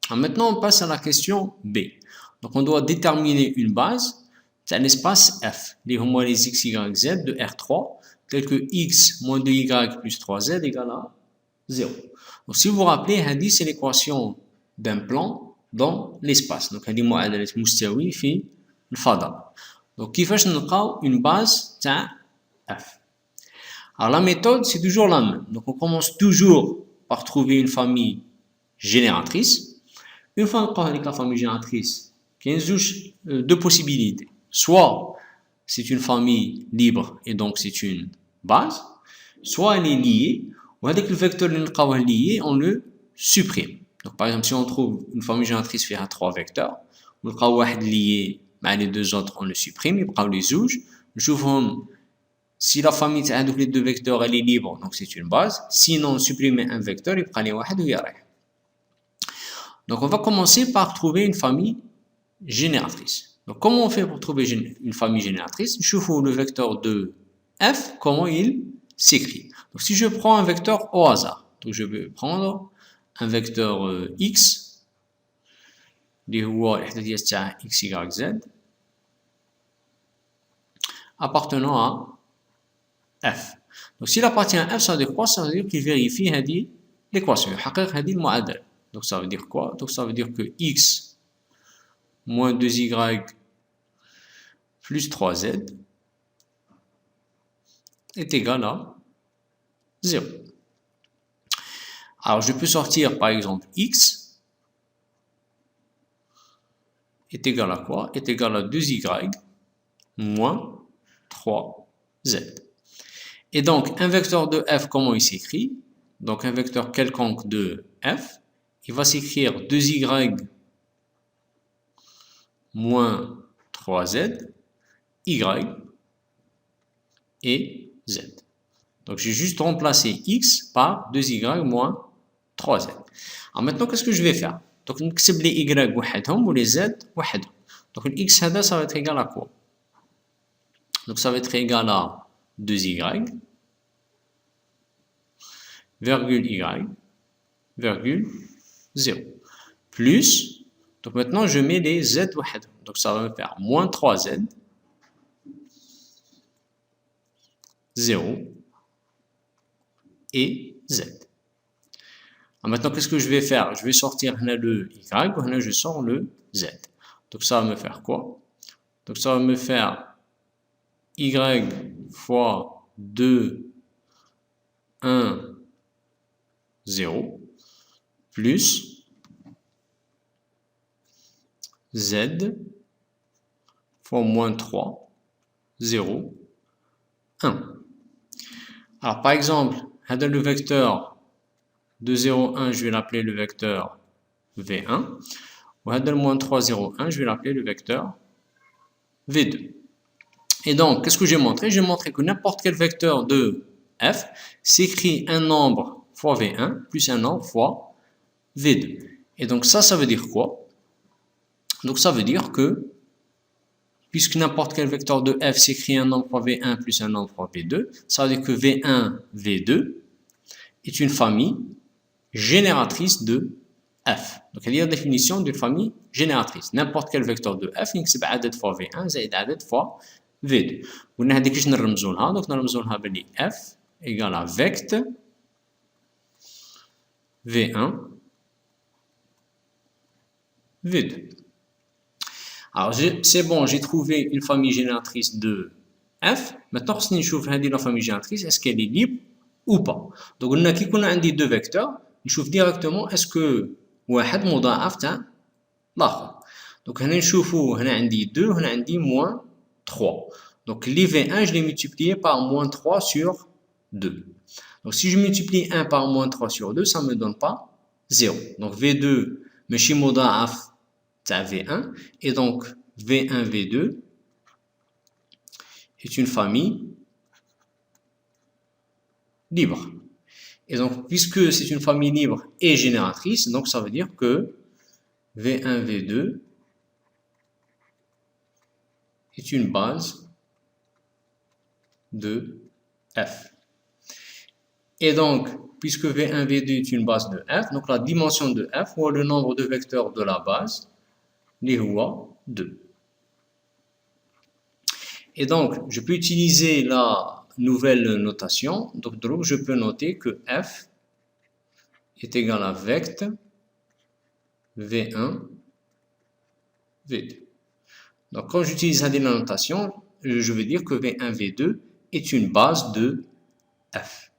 Alors maintenant, on passe à la question B. Donc, on doit déterminer une base d'un espace F, les x, y, z de R3, tel que x moins 2y plus 3z égale à 0. Donc, si vous vous rappelez, c'est l'équation d'un plan dans l'espace. Donc, هذه معادلة مستوي في الفضاء. Donc, كيفاش نلقاو une base تاع F. Alors, la méthode, c'est toujours la même. Donc, on commence toujours par trouver une famille génératrice. Une fois qu'on a la famille génératrice, il y a deux possibilités. Soit c'est une famille libre et donc c'est une base, soit elle est liée, ou avec le vecteur lié, on le supprime. Donc par exemple, si on trouve une famille génératrice qui a 3 vecteurs, on a lié, les deux autres, on le supprime, il prend les zouges. Si la famille avec les deux vecteurs elle est libre, donc c'est une base. Sinon, supprimer un vecteur, il prend les واحد ويريح. Donc, on va commencer par trouver une famille génératrice. Donc, comment on fait pour trouver une famille génératrice? Je trouve le vecteur de f, comment il s'écrit. Donc, si je prends un vecteur au hasard, donc je vais prendre un vecteur x, qui est x, y, z, appartenant à f. Donc, s'il appartient à f, ça veut dire quoi? Ça veut dire qu'il vérifie l'équation. Il حقق هذه المعادلة. Donc ça veut dire quoi? Donc ça veut dire que x moins 2y plus 3z est égal à 0. Alors je peux sortir par exemple x est égal à quoi? Est égal à 2y moins 3z. Et donc un vecteur de f, comment il s'écrit? Donc un vecteur quelconque de f, il va s'écrire 2y moins 3z, y et z. Donc j'ai juste remplacé x par 2y moins 3z. Alors maintenant, qu'est-ce que je vais faire? Donc نكتب les y وحدهم ou les z وحدهم. Donc le x هذا, ça va être égal à quoi? Donc ça va être égal à 2y, virgule y, virgule 0. Plus, donc maintenant je mets les z وحدهم. Donc ça va me faire moins 3z, 0 et z. Alors maintenant, qu'est-ce que je vais faire? Je vais sortir le y, et je sors le z. Donc ça va me faire quoi? Donc ça va me faire y fois 2, 1, 0, plus z fois moins 3, 0, 1. Alors par exemple, le vecteur de 0, 1, je vais l'appeler le vecteur V1. Ou le moins 3, 0, 1, je vais l'appeler le vecteur V2. Et donc, qu'est-ce que j'ai montré? J'ai montré que n'importe quel vecteur de f s'écrit un nombre fois V1 plus un nombre fois V2. Et donc ça veut dire quoi? Donc ça veut dire que, puisque n'importe quel vecteur de f s'écrit un nombre fois V1 plus un nombre fois V2, ça veut dire que V1, V2 est une famille génératrice de f. Donc il y a la définition d'une famille génératrice. N'importe quel vecteur de f, نكتب عدد fois V1 زائد عدد fois V2. قلنا هذه كيفاش نرمزوا لها؟ دونك نرمزوا لها بلي f égale à vect V1 V2. Alors c'est bon, j'ai trouvé une famille génératrice de f. Maintenant, خصني نشوف هذه la famille génératrice, est-ce qu'elle est libre ou pas. Donc قلنا كي يكون عندي deux vecteurs, نشوف directement est-ce que واحد مضاعف تاع الاخر. Donc هنا نشوفوا هنا عندي 2 هنا عندي moins 3. Donc les V1 je l'ai multiplié par moins 3 sur 2. Donc si je multiplie 1 par moins 3 sur 2, ça ne me donne pas 0. Donc V2 ماشي مضاعف تاع V1 et donc V1 V2 est une famille libre. Et donc, puisque c'est une famille libre et génératrice, donc ça veut dire que V1, V2 est une base de F. Et donc, puisque V1, V2 est une base de F, donc la dimension de F, ou le nombre de vecteurs de la base, les 2. Et donc, je peux utiliser la nouvelle notation. Donc, je peux noter que F est égal à vect V1, V2. Donc, quand j'utilise la notation, je veux dire que V1, V2 est une base de F.